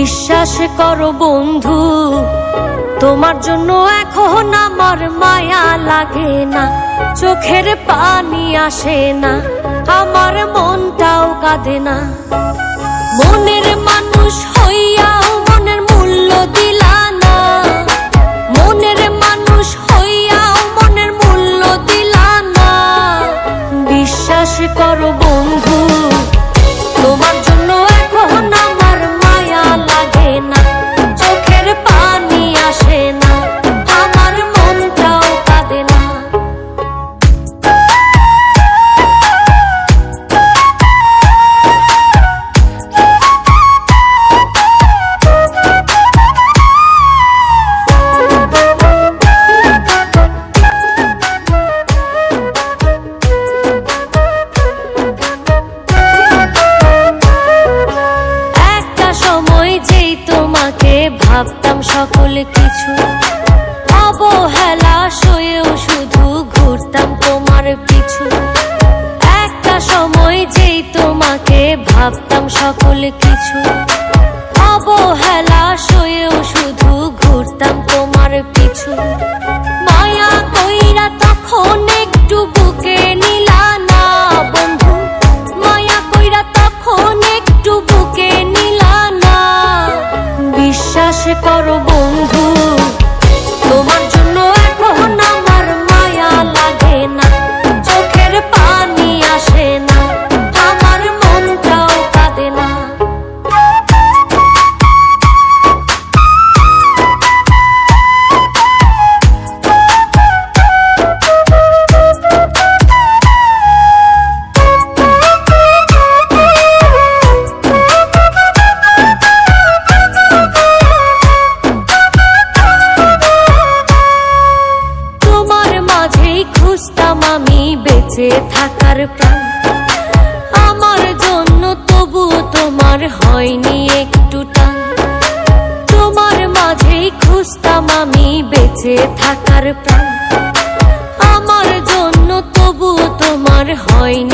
বিশ্বাস করো বন্ধু, তোমার জন্য এখন আমার মায়া লাগে না, চোখের পানি আসে না, আমার মনটাও কাঁদে না। মনের মানুষ হইয়াও মনের মূল্য দিলা না, মনের মানুষ হইয়াও মনের মূল্য দিলা না। বিশ্বাস করো বন্ধু, তোমার জন্য এখন আমার মায়া লাগে না, চোখের পানি আসে না, আমার মনটাও কাঁদে না। ভাবতাম সকল কিছু, অবহেলা সয়েও শুধু ঘুরতাম তোমার পিছু। একটা সময় যেই তোমাকে ভাবতাম সকল কিছু, অবহেলা সয়েও শুধু ঘুরতাম তোমার পিছু। মায়া কইরা তখন একটু বুকে নিলা না বন্ধু, মায়া কইরা তখন একটু বুকে নিলা না। বিশ্বাস করো বন্ধু, তোমার জন্য এখন আমার মায়া লাগে না, চোখের পানি আসে না, আমার মনটাও কাঁদে না। খুঁজতাম আমি বেঁচে থাকার প্রাণ, আমার জন্য তবু তোমার হয়নি একটু টান। তোমার মাঝেই খুঁজতাম আমি বেঁচে থাকার প্রাণ, আমার জন্য তবু তোমার হয়নি